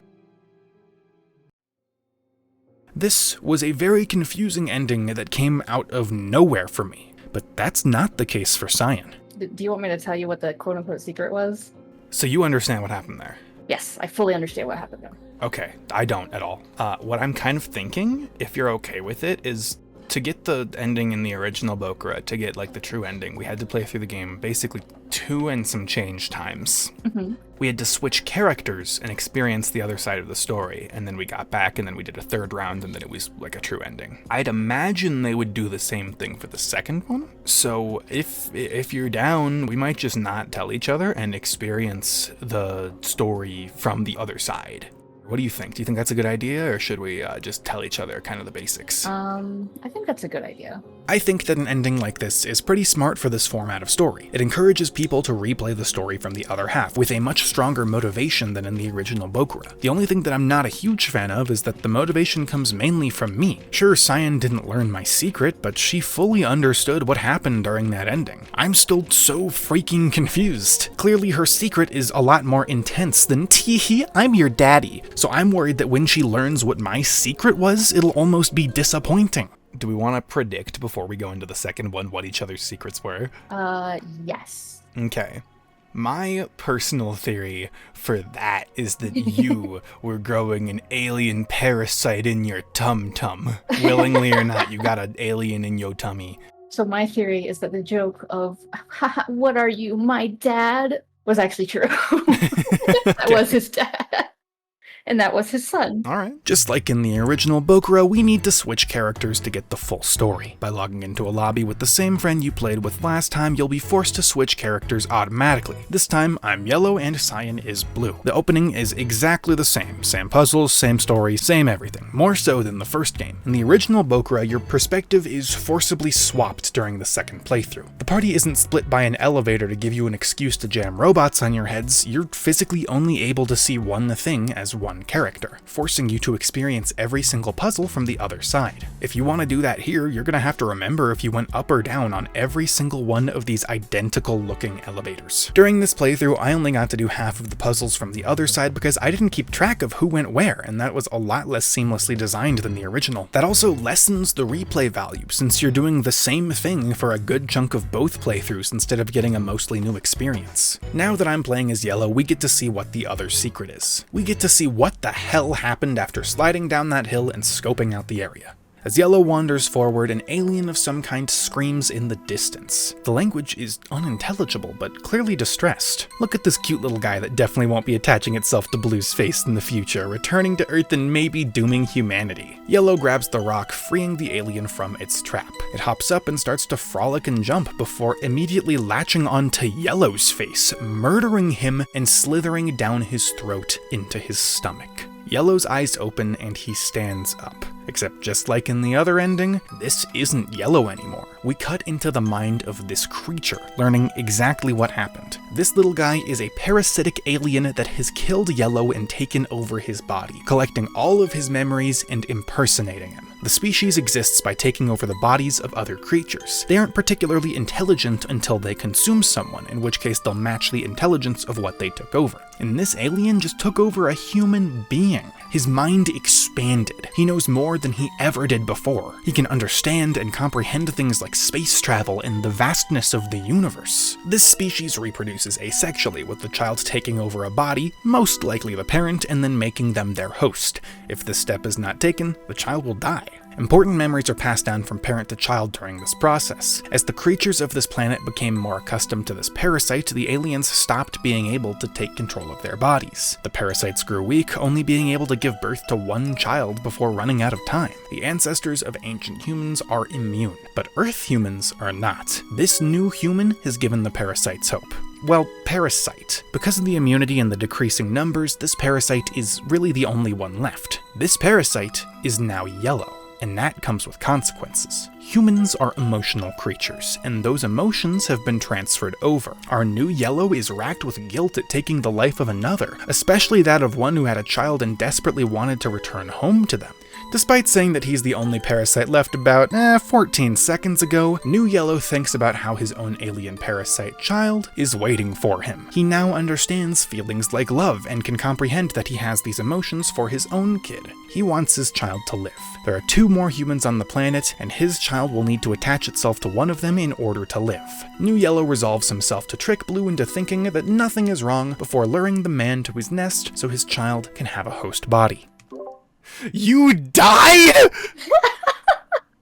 This was a very confusing ending that came out of nowhere for me, but that's not the case for Cyan. Do you want me to tell you what the quote-unquote secret was? So you understand what happened there? Yes, I fully understand what happened there. Okay, I don't at all. What I'm kind of thinking, if you're okay with it, is to get the ending in the original Bokura, to get like the true ending, we had to play through the game basically 2 and some change times. Mm-hmm. We had to switch characters and experience the other side of the story, and then we got back, and then we did a 3rd round, and then it was like a true ending. I'd imagine they would do the same thing for the second one. So if you're down, we might just not tell each other and experience the story from the other side. What do you think? Do you think that's a good idea, or should we just tell each other kind of the basics? I think that's a good idea. I think that an ending like this is pretty smart for this format of story. It encourages people to replay the story from the other half, with a much stronger motivation than in the original Bokura. The only thing that I'm not a huge fan of is that the motivation comes mainly from me. Sure, Cyan didn't learn my secret, but she fully understood what happened during that ending. I'm still so freaking confused. Clearly her secret is a lot more intense than tee-hee, I'm your daddy. So I'm worried that when she learns what my secret was, it'll almost be disappointing. Do we want to predict before we go into the second one what each other's secrets were? Yes. Okay. My personal theory for that is that you were growing an alien parasite in your tum-tum. Willingly or not, you got an alien in your tummy. So my theory is that the joke of, what are you, my dad, was actually true. That was his dad. And that was his son. Alright. Just like in the original Bokura, we need to switch characters to get the full story. By logging into a lobby with the same friend you played with last time, you'll be forced to switch characters automatically. This time, I'm Yellow and Cyan is Blue. The opening is exactly the same. Same puzzles, same story, same everything. More so than the first game. In the original Bokura, your perspective is forcibly swapped during the second playthrough. The party isn't split by an elevator to give you an excuse to jam robots on your heads. You're physically only able to see one thing as one one character, forcing you to experience every single puzzle from the other side. If you want to do that here, you're going to have to remember if you went up or down on every single one of these identical looking elevators. During this playthrough, I only got to do half of the puzzles from the other side because I didn't keep track of who went where, and that was a lot less seamlessly designed than the original. That also lessens the replay value, since you're doing the same thing for a good chunk of both playthroughs instead of getting a mostly new experience. Now that I'm playing as Yellow, we get to see what the other secret is. We get to see what the hell happened after sliding down that hill and scoping out the area. As Yellow wanders forward, an alien of some kind screams in the distance. The language is unintelligible, but clearly distressed. Look at this cute little guy that definitely won't be attaching itself to Blue's face in the future, returning to Earth and maybe dooming humanity. Yellow grabs the rock, freeing the alien from its trap. It hops up and starts to frolic and jump before immediately latching onto Yellow's face, murdering him and slithering down his throat into his stomach. Yellow's eyes open and he stands up. Except just like in the other ending, this isn't Yellow anymore. We cut into the mind of this creature, learning exactly what happened. This little guy is a parasitic alien that has killed Yellow and taken over his body, collecting all of his memories and impersonating him. The species exists by taking over the bodies of other creatures. They aren't particularly intelligent until they consume someone, in which case they'll match the intelligence of what they took over. And this alien just took over a human being. His mind expanded. He knows more than he ever did before. He can understand and comprehend things like space travel and the vastness of the universe. This species reproduces asexually, with the child taking over a body, most likely the parent, and then making them their host. If this step is not taken, the child will die. Important memories are passed down from parent to child during this process. As the creatures of this planet became more accustomed to this parasite, the aliens stopped being able to take control of their bodies. The parasites grew weak, only being able to give birth to one child before running out of time. The ancestors of ancient humans are immune, but Earth humans are not. This new human has given the parasites hope. Well, parasite. Because of the immunity and the decreasing numbers, this parasite is really the only one left. This parasite is now Yellow. And that comes with consequences. Humans are emotional creatures, and those emotions have been transferred over. Our new Yellow is racked with guilt at taking the life of another, especially that of one who had a child and desperately wanted to return home to them. Despite saying that he's the only parasite left about 14 seconds ago, new Yellow thinks about how his own alien parasite child is waiting for him. He now understands feelings like love and can comprehend that he has these emotions for his own kid. He wants his child to live. There are 2 more humans on the planet, and his child will need to attach itself to one of them in order to live. New Yellow resolves himself to trick Blue into thinking that nothing is wrong before luring the man to his nest so his child can have a host body. You died?!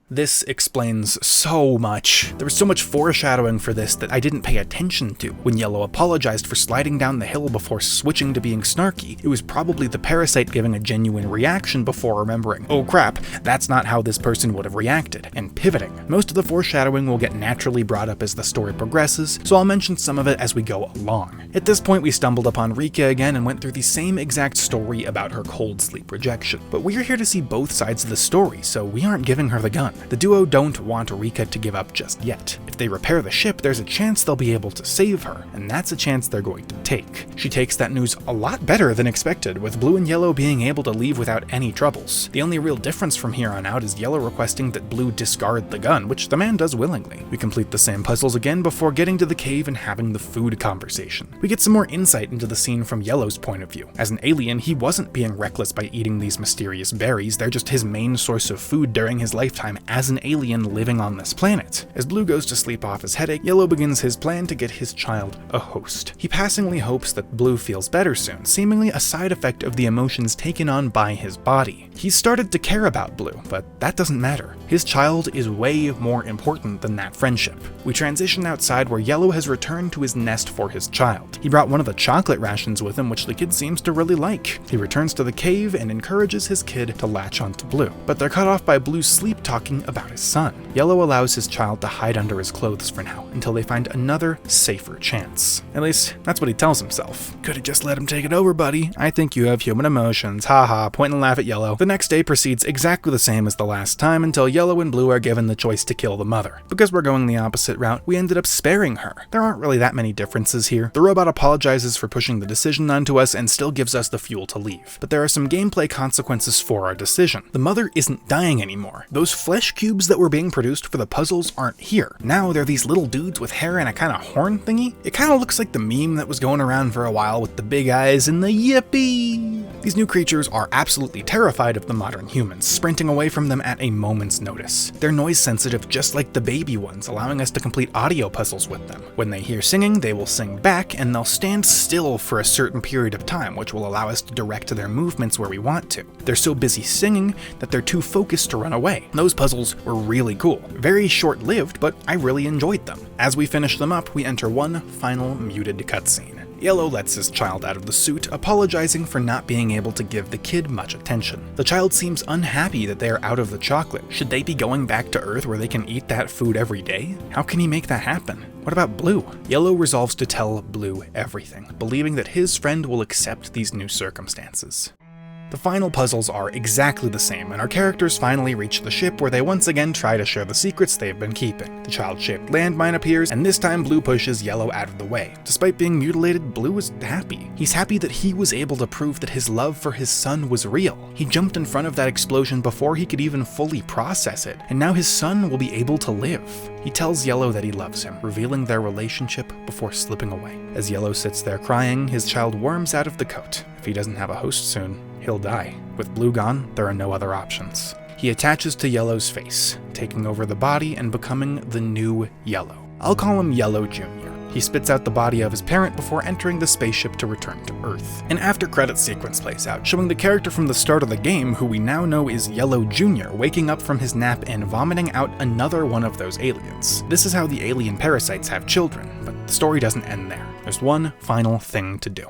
This explains so much. There was so much foreshadowing for this that I didn't pay attention to. When Yellow apologized for sliding down the hill before switching to being snarky, it was probably the parasite giving a genuine reaction before remembering, oh crap, that's not how this person would have reacted, and pivoting. Most of the foreshadowing will get naturally brought up as the story progresses, so I'll mention some of it as we go along. At this point, we stumbled upon Rika again and went through the same exact story about her cold sleep rejection. But we're here to see both sides of the story, so we aren't giving her the gun. The duo don't want Rika to give up just yet. If they repair the ship, there's a chance they'll be able to save her, and that's a chance they're going to take. She takes that news a lot better than expected, with Blue and Yellow being able to leave without any troubles. The only real difference from here on out is Yellow requesting that Blue discard the gun, which the man does willingly. We complete the same puzzles again before getting to the cave and having the food conversation. We get some more insight into the scene from Yellow's point of view. As an alien, he wasn't being reckless by eating these mysterious berries, they're just his main source of food during his lifetime as an alien living on this planet. As Blue goes to sleep off his headache, Yellow begins his plan to get his child a host. He passingly hopes that Blue feels better soon, seemingly a side effect of the emotions taken on by his body. He's started to care about Blue, but that doesn't matter. His child is way more important than that friendship. We transition outside where Yellow has returned to his nest for his child. He brought one of the chocolate rations with him, which the kid seems to really like. He returns to the cave and encourages his kid to latch onto Blue, but they're cut off by Blue's sleep-talking thinking about his son. Yellow allows his child to hide under his clothes for now, until they find another, safer chance. At least, that's what he tells himself. Could've just let him take it over, buddy. I think you have human emotions. Haha, point and laugh at Yellow. The next day proceeds exactly the same as the last time until Yellow and Blue are given the choice to kill the mother. Because we're going the opposite route, we ended up sparing her. There aren't really that many differences here. The robot apologizes for pushing the decision onto us and still gives us the fuel to leave. But there are some gameplay consequences for our decision. The mother isn't dying anymore. Those flesh cubes that were being produced for the puzzles aren't here. Now they're these little dudes with hair and a kind of horn thingy. It kind of looks like the meme that was going around for a while with the big eyes and the yippee. These new creatures are absolutely terrified of the modern humans, sprinting away from them at a moment's notice. They're noise sensitive just like the baby ones, allowing us to complete audio puzzles with them. When they hear singing, they will sing back, and they'll stand still for a certain period of time, which will allow us to direct their movements where we want to. They're so busy singing that they're too focused to run away. Those puzzles were really cool. Very short-lived, but I really enjoyed them. As we finish them up, we enter one final muted cutscene. Yellow lets his child out of the suit, apologizing for not being able to give the kid much attention. The child seems unhappy that they are out of the chocolate. Should they be going back to Earth where they can eat that food every day? How can he make that happen? What about Blue? Yellow resolves to tell Blue everything, believing that his friend will accept these new circumstances. The final puzzles are exactly the same, and our characters finally reach the ship where they once again try to share the secrets they've been keeping. The child-shaped landmine appears, and this time Blue pushes Yellow out of the way. Despite being mutilated, Blue is happy. He's happy that he was able to prove that his love for his son was real. He jumped in front of that explosion before he could even fully process it, and now his son will be able to live. He tells Yellow that he loves him, revealing their relationship before slipping away. As Yellow sits there crying, his child worms out of the coat. If he doesn't have a host soon, he'll die. With Blue gone, there are no other options. He attaches to Yellow's face, taking over the body and becoming the new Yellow. I'll call him Yellow Jr. He spits out the body of his parent before entering the spaceship to return to Earth. An after-credits sequence plays out, showing the character from the start of the game, who we now know is Yellow Jr., waking up from his nap and vomiting out another one of those aliens. This is how the alien parasites have children, but the story doesn't end there. There's one final thing to do.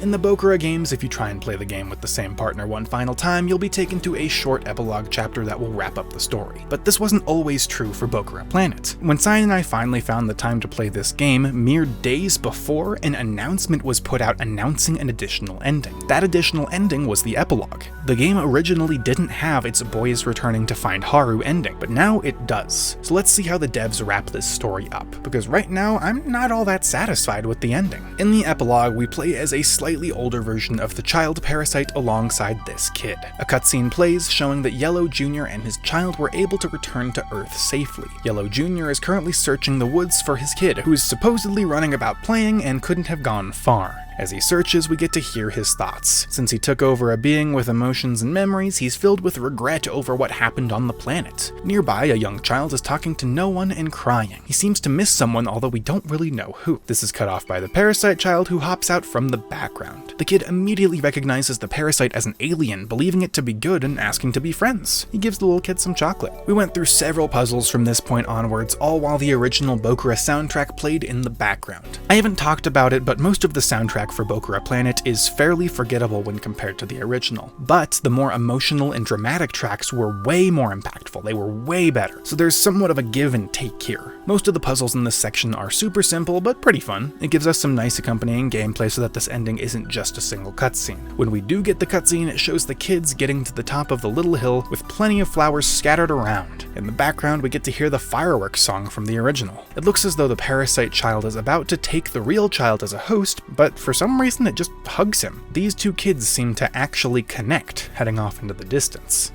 In the Bokura games, if you try and play the game with the same partner one final time, you'll be taken to a short epilogue chapter that will wrap up the story. But this wasn't always true for Bokura Planet. When Cyan and I finally found the time to play this game, mere days before, an announcement was put out announcing an additional ending. That additional ending was the epilogue. The game originally didn't have its boys returning to find Haru ending, but now it does. So let's see how the devs wrap this story up, because right now I'm not all that satisfied with the ending. In the epilogue, we play as a slightly older version of the child parasite alongside this kid. A cutscene plays showing that Yellow Jr. and his child were able to return to Earth safely. Yellow Jr. is currently searching the woods for his kid, who is supposedly running about playing and couldn't have gone far. As he searches, we get to hear his thoughts. Since he took over a being with emotions and memories, he's filled with regret over what happened on the planet. Nearby, a young child is talking to no one and crying. He seems to miss someone, although we don't really know who. This is cut off by the parasite child, who hops out from the background. The kid immediately recognizes the parasite as an alien, believing it to be good and asking to be friends. He gives the little kid some chocolate. We went through several puzzles from this point onwards, all while the original Bokura soundtrack played in the background. I haven't talked about it, but most of the soundtrack for Bokura Planet is fairly forgettable when compared to the original. But the more emotional and dramatic tracks were way more impactful. They were way better. So there's somewhat of a give and take here. Most of the puzzles in this section are super simple, but pretty fun. It gives us some nice accompanying gameplay so that this ending isn't just a single cutscene. When we do get the cutscene, it shows the kids getting to the top of the little hill with plenty of flowers scattered around. In the background, we get to hear the fireworks song from the original. It looks as though the parasite child is about to take the real child as a host, but for some reason it just hugs him. These two kids seem to actually connect, heading off into the distance.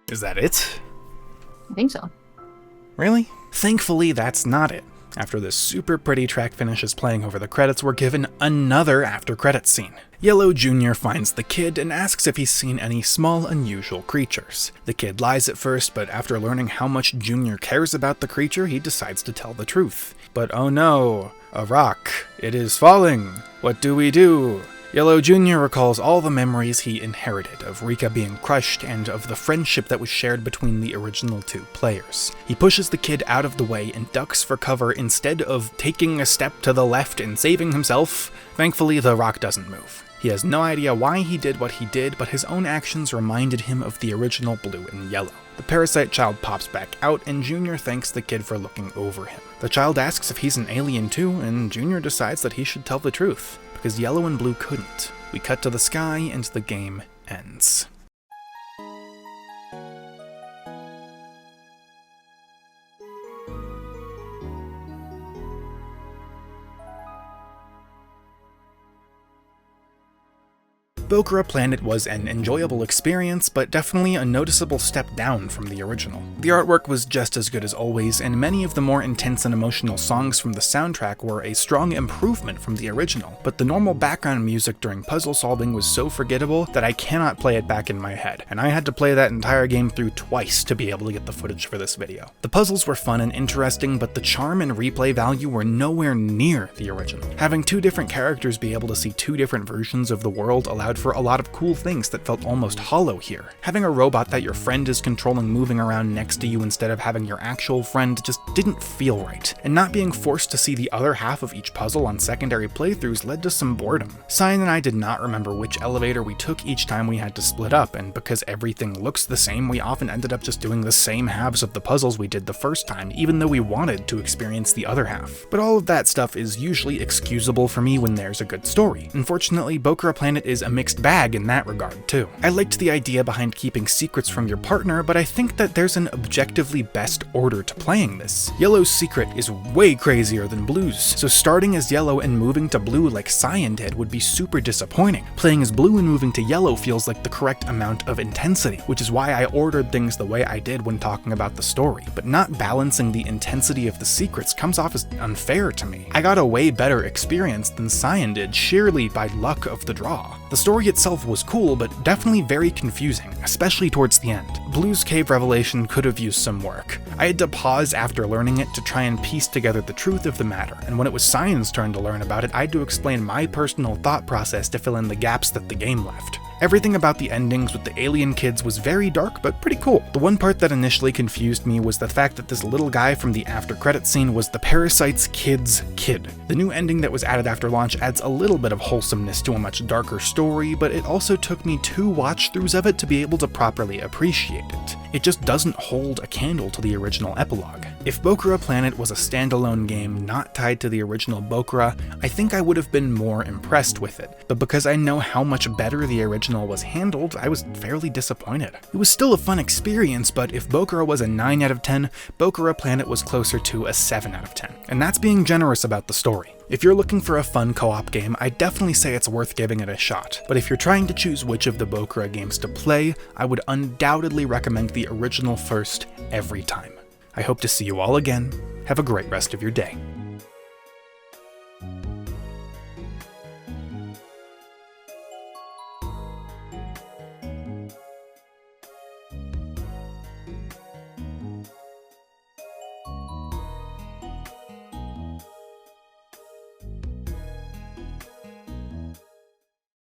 Is that it? I think so. Really? Thankfully, that's not it. After this super pretty track finishes playing over the credits, we're given another after-credits scene. Yellow Jr. finds the kid and asks if he's seen any small, unusual creatures. The kid lies at first, but after learning how much Jr. cares about the creature, he decides to tell the truth. But oh no, a rock. It is falling. What do we do? Yellow Jr. recalls all the memories he inherited of Rika being crushed and of the friendship that was shared between the original two players. He pushes the kid out of the way and ducks for cover instead of taking a step to the left and saving himself. Thankfully, the rock doesn't move. He has no idea why he did what he did, but his own actions reminded him of the original Blue and Yellow. The parasite child pops back out, and Junior thanks the kid for looking over him. The child asks if he's an alien too, and Junior decides that he should tell the truth, because Yellow and Blue couldn't. We cut to the sky, and the game ends. Bokura Planet was an enjoyable experience, but definitely a noticeable step down from the original. The artwork was just as good as always, and many of the more intense and emotional songs from the soundtrack were a strong improvement from the original, but the normal background music during puzzle solving was so forgettable that I cannot play it back in my head, and I had to play that entire game through twice to be able to get the footage for this video. The puzzles were fun and interesting, but the charm and replay value were nowhere near the original. Having two different characters be able to see two different versions of the world allowed for a lot of cool things that felt almost hollow here. Having a robot that your friend is controlling moving around next to you instead of having your actual friend just didn't feel right, and not being forced to see the other half of each puzzle on secondary playthroughs led to some boredom. Cyan and I did not remember which elevator we took each time we had to split up, and because everything looks the same, we often ended up just doing the same halves of the puzzles we did the first time, even though we wanted to experience the other half. But all of that stuff is usually excusable for me when there's a good story. Unfortunately, Bokura Planet is a mixed bag in that regard too. I liked the idea behind keeping secrets from your partner, but I think that there's an objectively best order to playing this. Yellow's secret is way crazier than Blue's, so starting as Yellow and moving to Blue like Cyan did would be super disappointing. Playing as Blue and moving to Yellow feels like the correct amount of intensity, which is why I ordered things the way I did when talking about the story, but not balancing the intensity of the secrets comes off as unfair to me. I got a way better experience than Cyan did sheerly by luck of the draw. The story itself was cool, but definitely very confusing, especially towards the end. Blue's cave revelation could have used some work. I had to pause after learning it to try and piece together the truth of the matter, and when it was Cyan's turn to learn about it, I had to explain my personal thought process to fill in the gaps that the game left. Everything about the endings with the alien kids was very dark, but pretty cool. The one part that initially confused me was the fact that this little guy from the after credits scene was the parasite's kid's kid. The new ending that was added after launch adds a little bit of wholesomeness to a much darker story, but it also took me 2 watch-throughs of it to be able to properly appreciate it. It just doesn't hold a candle to the original epilogue. If Bokura Planet was a standalone game not tied to the original Bokura, I think I would have been more impressed with it, but because I know how much better the original was handled, I was fairly disappointed. It was still a fun experience, but if Bokura was a 9 out of 10, Bokura Planet was closer to a 7 out of 10, and that's being generous about the story. If you're looking for a fun co-op game, I definitely say it's worth giving it a shot, but if you're trying to choose which of the Bokura games to play, I would undoubtedly recommend the original first every time. I hope to see you all again. Have a great rest of your day.